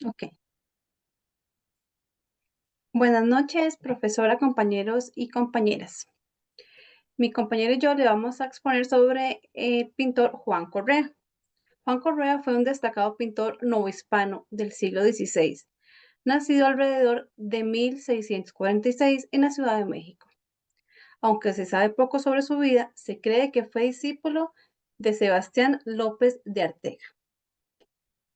Ok. Buenas noches, profesora, compañeros y compañeras. Mi compañero y yo le vamos a exponer sobre el pintor Juan Correa. Juan Correa fue un destacado pintor novohispano del siglo XVI, nacido alrededor de 1646 en la Ciudad de México. Aunque se sabe poco sobre su vida, se cree que fue discípulo de Sebastián López de Arteaga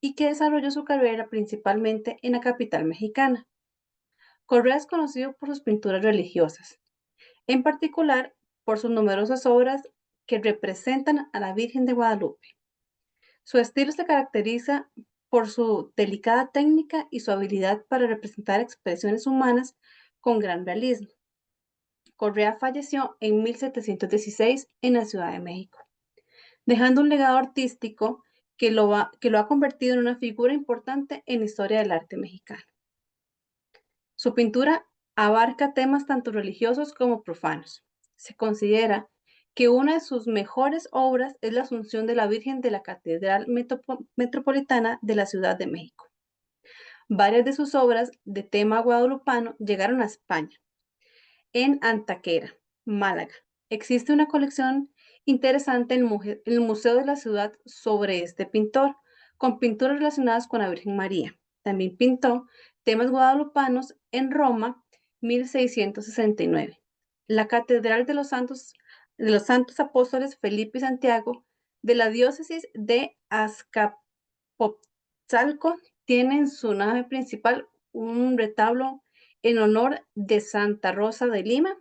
y que desarrolló su carrera principalmente en la capital mexicana. Correa es conocido por sus pinturas religiosas, en particular por sus numerosas obras que representan a la Virgen de Guadalupe. Su estilo se caracteriza por su delicada técnica y su habilidad para representar expresiones humanas con gran realismo. Correa falleció en 1716 en la Ciudad de México, dejando un legado artístico que lo ha convertido en una figura importante en la historia del arte mexicano. Su pintura abarca temas tanto religiosos como profanos. Se considera que una de sus mejores obras es la Asunción de la Virgen de la Catedral Metropolitana de la Ciudad de México. Varias de sus obras de tema guadalupano llegaron a España. En Antequera, Málaga, existe una colección interesante en el Museo de la Ciudad sobre este pintor, con pinturas relacionadas con la Virgen María. También pintó temas guadalupanos en Roma, 1669. La Catedral de los Santos Apóstoles Felipe y Santiago de la diócesis de Azcapotzalco tiene en su nave principal un retablo en honor de Santa Rosa de Lima,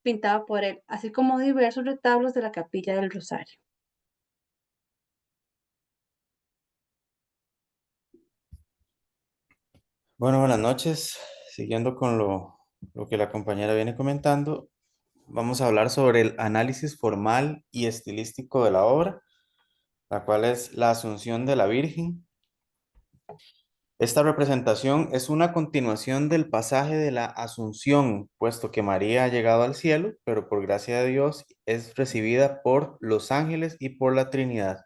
pintado por él, así como diversos retablos de la Capilla del Rosario. Bueno, buenas noches. Siguiendo con lo que la compañera viene comentando, vamos a hablar sobre el análisis formal y estilístico de la obra, la cual es la Asunción de la Virgen. Esta representación es una continuación del pasaje de la Asunción, puesto que María ha llegado al cielo, pero por gracia de Dios es recibida por los ángeles y por la Trinidad.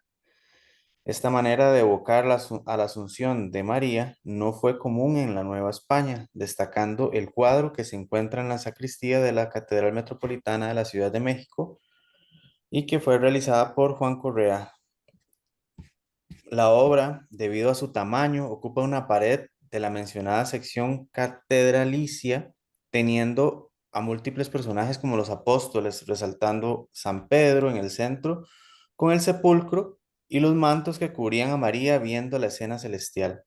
Esta manera de evocar a la Asunción de María no fue común en la Nueva España, destacando el cuadro que se encuentra en la sacristía de la Catedral Metropolitana de la Ciudad de México y que fue realizada por Juan Correa. La obra, debido a su tamaño, ocupa una pared de la mencionada sección catedralicia, teniendo a múltiples personajes como los apóstoles, resaltando San Pedro en el centro, con el sepulcro y los mantos que cubrían a María viendo la escena celestial.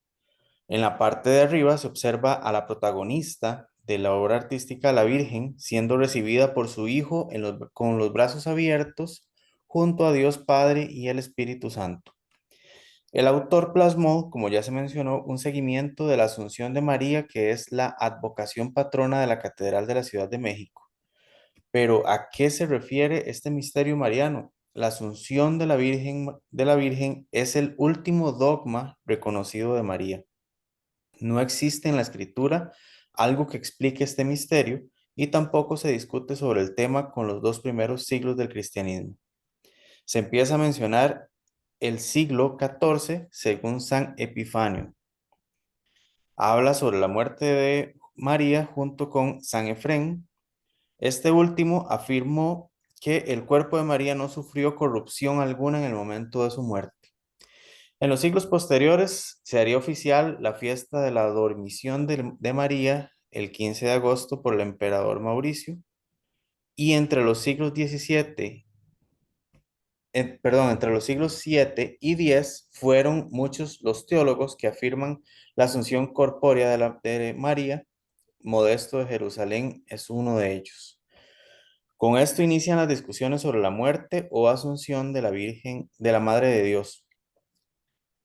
En la parte de arriba se observa a la protagonista de la obra artística, la Virgen, siendo recibida por su Hijo con los brazos abiertos junto a Dios Padre y el Espíritu Santo. El autor plasmó, como ya se mencionó, un seguimiento de la Asunción de María, que es la advocación patrona de la Catedral de la Ciudad de México. Pero ¿a qué se refiere este misterio mariano? La Asunción de la Virgen es el último dogma reconocido de María. No existe en la Escritura algo que explique este misterio y tampoco se discute sobre el tema con los dos primeros siglos del cristianismo. Se empieza a mencionar el siglo XIV según San Epifanio. Habla sobre la muerte de María junto con San Efrén. Este último afirmó que el cuerpo de María no sufrió corrupción alguna en el momento de su muerte. En los siglos posteriores se haría oficial la fiesta de la Dormición de María el 15 de agosto por el emperador Mauricio y entre los siglos 7 y 10 fueron muchos los teólogos que afirman la asunción corpórea de María. Modesto de Jerusalén es uno de ellos. Con esto inician las discusiones sobre la muerte o asunción de la Virgen, de la Madre de Dios.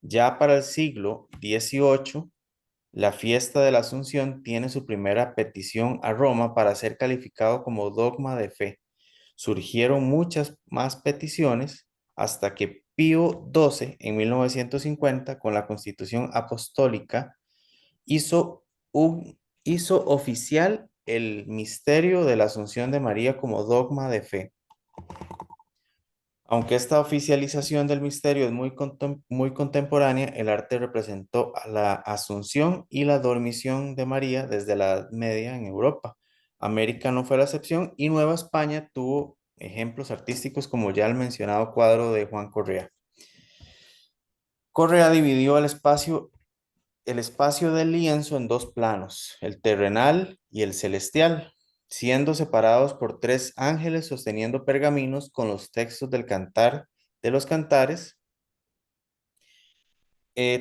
Ya para el siglo XVIII, la fiesta de la Asunción tiene su primera petición a Roma para ser calificado como dogma de fe. Surgieron muchas más peticiones hasta que Pío XII, en 1950, con la Constitución Apostólica, hizo, hizo oficial el misterio de la Asunción de María como dogma de fe. Aunque esta oficialización del misterio es muy contemporánea, el arte representó a la Asunción y la Dormición de María desde la Edad Media en Europa. América no fue la excepción y Nueva España tuvo ejemplos artísticos como ya el mencionado cuadro de Juan Correa. Correa dividió el espacio del lienzo en dos planos, el terrenal y el celestial, siendo separados por tres ángeles sosteniendo pergaminos con los textos del cantar de los cantares.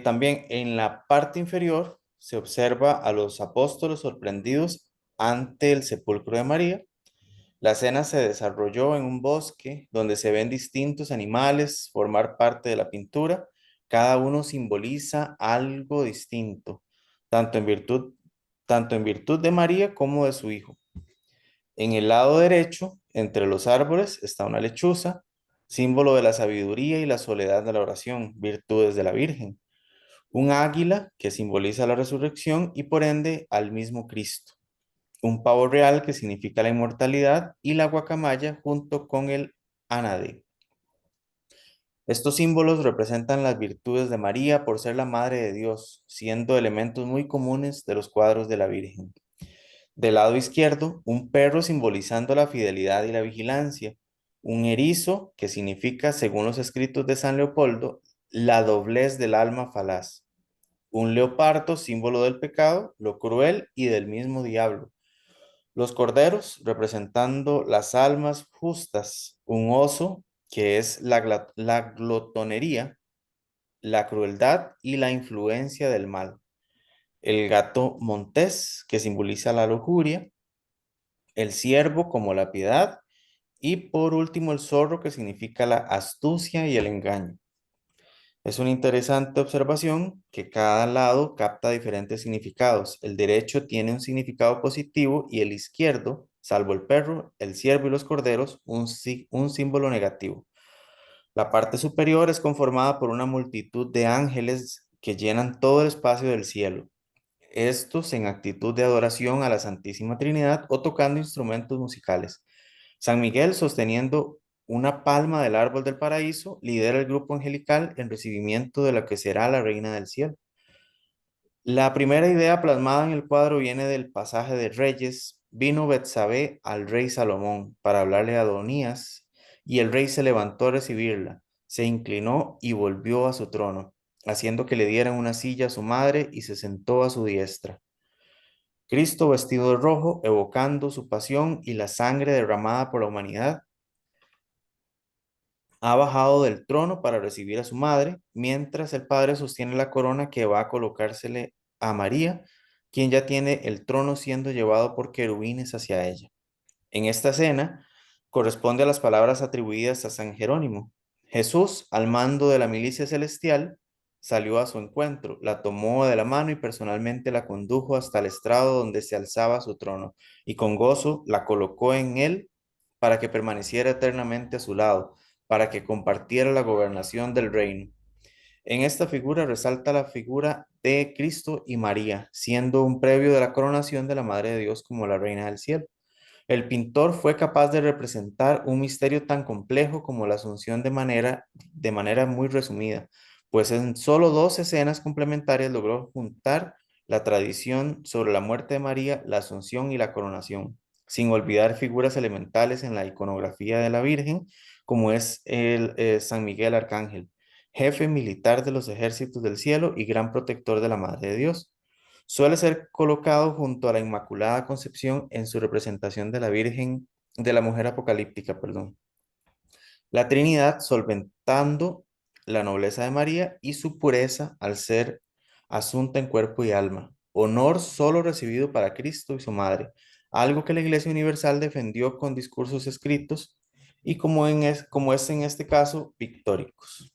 También en la parte inferior se observa a los apóstoles sorprendidos ante el sepulcro de María. La escena se desarrolló en un bosque donde se ven distintos animales formar parte de la pintura. Cada uno simboliza algo distinto, tanto en virtud, tanto en virtud de María como de su hijo. En el lado derecho, entre los árboles, está una lechuza, símbolo de la sabiduría y la soledad de la oración, virtudes de la Virgen. Un águila que simboliza la resurrección y por ende al mismo Cristo. Un pavo real que significa la inmortalidad y la guacamaya junto con el ánade. Estos símbolos representan las virtudes de María por ser la Madre de Dios, siendo elementos muy comunes de los cuadros de la Virgen. Del lado izquierdo, un perro simbolizando la fidelidad y la vigilancia. Un erizo que significa, según los escritos de San Leopoldo, la doblez del alma falaz. Un leopardo, símbolo del pecado, lo cruel y del mismo diablo. Los corderos, representando las almas justas. Un oso, que es la glotonería, la crueldad y la influencia del mal. El gato montés, que simboliza la lujuria. El ciervo como la piedad. Y por último, el zorro, que significa la astucia y el engaño. Es una interesante observación que cada lado capta diferentes significados. El derecho tiene un significado positivo y el izquierdo, salvo el perro, el ciervo y los corderos, un símbolo negativo. La parte superior es conformada por una multitud de ángeles que llenan todo el espacio del cielo. Estos en actitud de adoración a la Santísima Trinidad o tocando instrumentos musicales. San Miguel, sosteniendo una palma del árbol del paraíso, lidera el grupo angelical en recibimiento de la que será la reina del cielo. La primera idea plasmada en el cuadro viene del pasaje de Reyes. Vino Betsabé al rey Salomón para hablarle a Adonías, y el rey se levantó a recibirla, se inclinó y volvió a su trono, haciendo que le dieran una silla a su madre y se sentó a su diestra. Cristo vestido de rojo, evocando su pasión y la sangre derramada por la humanidad, ha bajado del trono para recibir a su madre, mientras el Padre sostiene la corona que va a colocársele a María, quien ya tiene el trono siendo llevado por querubines hacia ella. En esta escena corresponde a las palabras atribuidas a San Jerónimo. Jesús, al mando de la milicia celestial, salió a su encuentro, la tomó de la mano y personalmente la condujo hasta el estrado donde se alzaba su trono, y con gozo la colocó en él para que permaneciera eternamente a su lado, para que compartiera la gobernación del reino. En esta figura resalta la figura de Cristo y María, siendo un previo de la coronación de la Madre de Dios como la Reina del Cielo. El pintor fue capaz de representar un misterio tan complejo como la Asunción de manera muy resumida, pues en solo dos escenas complementarias logró juntar la tradición sobre la muerte de María, la Asunción y la coronación, sin olvidar figuras elementales en la iconografía de la Virgen, como es el San Miguel Arcángel, jefe militar de los ejércitos del cielo y gran protector de la Madre de Dios. Suele ser colocado junto a la Inmaculada Concepción en su representación de la Virgen, de la Mujer Apocalíptica, perdón. La Trinidad solventando la nobleza de María y su pureza al ser asunta en cuerpo y alma. Honor solo recibido para Cristo y su Madre, algo que la Iglesia Universal defendió con discursos escritos y como es en este caso, pictóricos.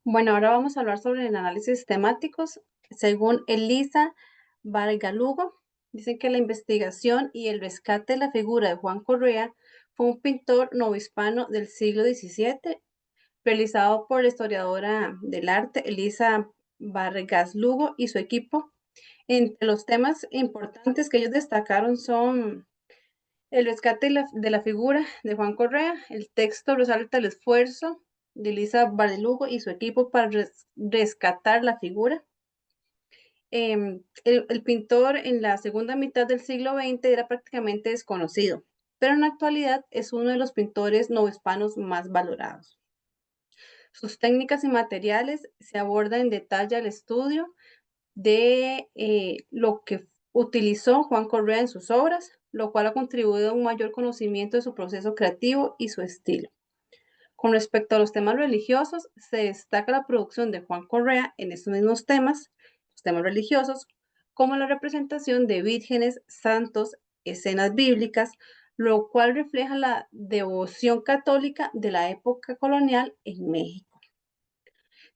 Bueno, ahora vamos a hablar sobre el análisis temáticos. Según Elisa Vargalugo, dicen que la investigación y el rescate de la figura de Juan Correa fue un pintor novohispano del siglo XVII, realizado por la historiadora del arte Elisa Vargas Lugo y su equipo. Entre los temas importantes que ellos destacaron son El rescate de la figura de Juan Correa, el texto resalta el esfuerzo de Elisa Balelugo y su equipo para rescatar la figura. El pintor en la segunda mitad del siglo XX era prácticamente desconocido, pero en la actualidad es uno de los pintores novohispanos más valorados. Sus técnicas y materiales se aborda en detalle el estudio de lo que utilizó Juan Correa en sus obras, lo cual ha contribuido a un mayor conocimiento de su proceso creativo y su estilo. Con respecto a los temas religiosos, se destaca la producción de Juan Correa en estos mismos temas, los temas religiosos, como la representación de vírgenes, santos, escenas bíblicas, lo cual refleja la devoción católica de la época colonial en México.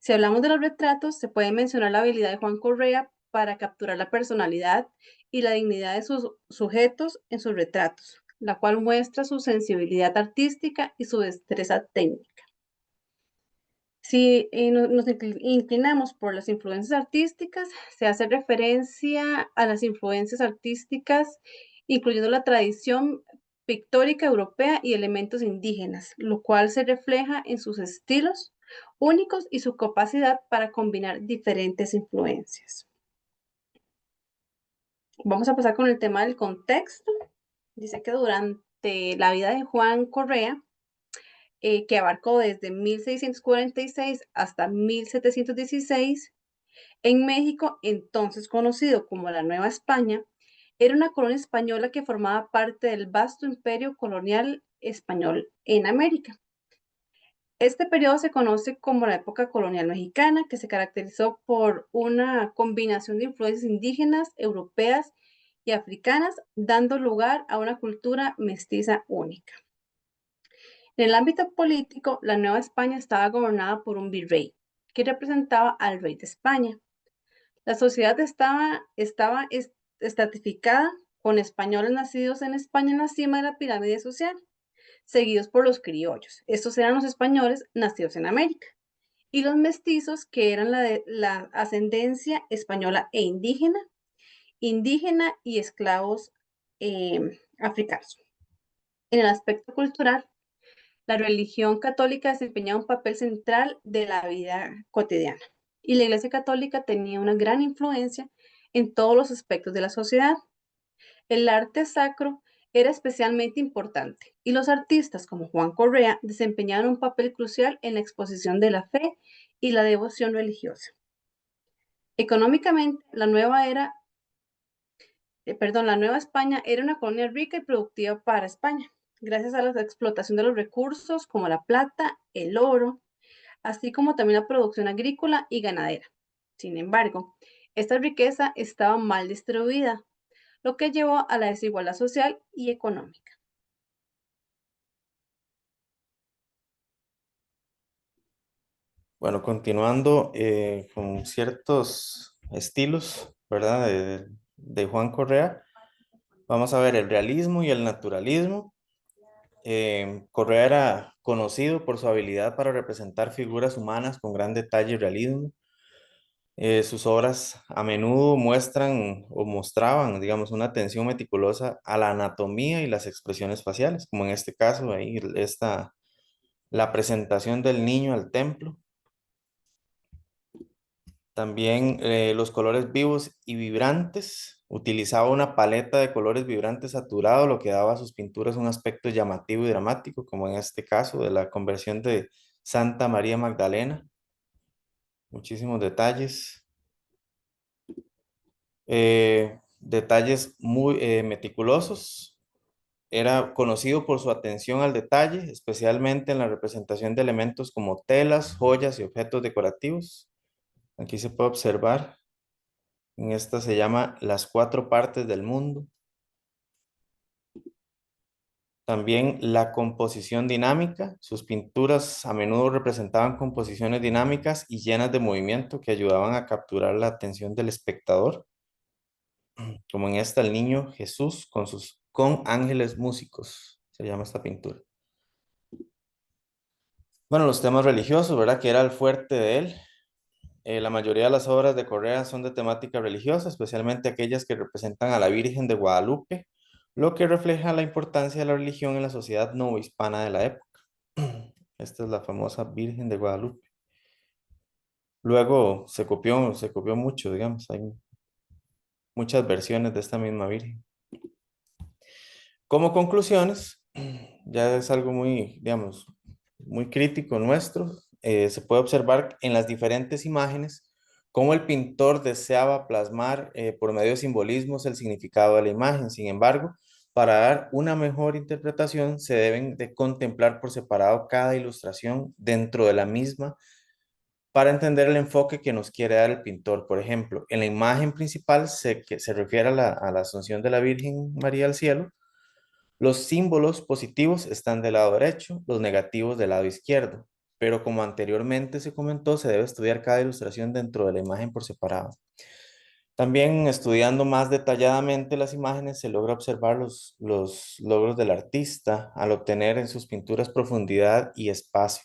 Si hablamos de los retratos, se puede mencionar la habilidad de Juan Correa para capturar la personalidad y la dignidad de sus sujetos en sus retratos, la cual muestra su sensibilidad artística y su destreza técnica. Si nos inclinamos por las influencias artísticas, se hace referencia a las influencias artísticas, incluyendo la tradición pictórica europea y elementos indígenas, lo cual se refleja en sus estilos únicos y su capacidad para combinar diferentes influencias. Vamos a pasar con el tema del contexto. Dice que durante la vida de Juan Correa, que abarcó desde 1646 hasta 1716, en México, entonces conocido como la Nueva España, era una colonia española que formaba parte del vasto imperio colonial español en América. Este periodo se conoce como la época colonial mexicana, que se caracterizó por una combinación de influencias indígenas, europeas y africanas, dando lugar a una cultura mestiza única. En el ámbito político, la Nueva España estaba gobernada por un virrey, que representaba al rey de España. La sociedad estaba estratificada, con españoles nacidos en España en la cima de la pirámide social, seguidos por los criollos. Estos eran los españoles nacidos en América. Y los mestizos, que eran la ascendencia española e indígena y esclavos africanos. En el aspecto cultural, la religión católica desempeñaba un papel central de la vida cotidiana y la Iglesia Católica tenía una gran influencia en todos los aspectos de la sociedad. El arte sacro era especialmente importante y los artistas como Juan Correa desempeñaron un papel crucial en la exposición de la fe y la devoción religiosa. Económicamente, la Nueva España era una colonia rica y productiva para España, gracias a la explotación de los recursos como la plata, el oro, así como también la producción agrícola y ganadera. Sin embargo, esta riqueza estaba mal distribuida, lo que llevó a la desigualdad social y económica. Bueno, continuando con ciertos estilos, ¿verdad? De Juan Correa, vamos a ver el realismo y el naturalismo. Correa era conocido por su habilidad para representar figuras humanas con gran detalle y realismo. Sus obras a menudo muestran o mostraban, digamos, una atención meticulosa a la anatomía y las expresiones faciales, como en este caso, ahí está la presentación del niño al templo. También los colores vivos y vibrantes. Utilizaba una paleta de colores vibrantes saturados, lo que daba a sus pinturas un aspecto llamativo y dramático, como en este caso de la conversión de Santa María Magdalena. Muchísimos detalles. Detalles muy meticulosos. Era conocido por su atención al detalle, especialmente en la representación de elementos como telas, joyas y objetos decorativos. Aquí se puede observar, en esta se llama Las cuatro partes del mundo. También la composición dinámica. Sus pinturas a menudo representaban composiciones dinámicas y llenas de movimiento que ayudaban a capturar la atención del espectador, como en esta El Niño Jesús con ángeles músicos, se llama esta pintura. Bueno, los temas religiosos, ¿verdad? Que era el fuerte de él. La mayoría de las obras de Correa son de temática religiosa, especialmente aquellas que representan a la Virgen de Guadalupe lo que refleja la importancia de la religión en la sociedad novohispana de la época. Esta es la famosa Virgen de Guadalupe. Luego se copió mucho, digamos, hay muchas versiones de esta misma Virgen. Como conclusiones, ya es algo muy, digamos, muy crítico nuestro, se puede observar en las diferentes imágenes cómo el pintor deseaba plasmar por medio de simbolismos el significado de la imagen. Sin embargo, para dar una mejor interpretación, se deben de contemplar por separado cada ilustración dentro de la misma para entender el enfoque que nos quiere dar el pintor. Por ejemplo, en la imagen principal que se refiere a la Asunción de la Virgen María al cielo. Los símbolos positivos están del lado derecho, los negativos del lado izquierdo, pero como anteriormente se comentó, se debe estudiar cada ilustración dentro de la imagen por separado. También estudiando más detalladamente las imágenes se logra observar los logros del artista al obtener en sus pinturas profundidad y espacio.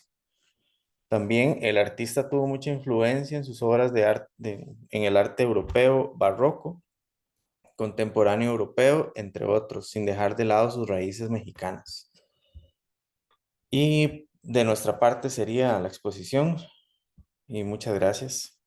También el artista tuvo mucha influencia en sus obras de arte, en el arte europeo barroco, contemporáneo europeo, entre otros, sin dejar de lado sus raíces mexicanas. Y de nuestra parte sería la exposición y muchas gracias.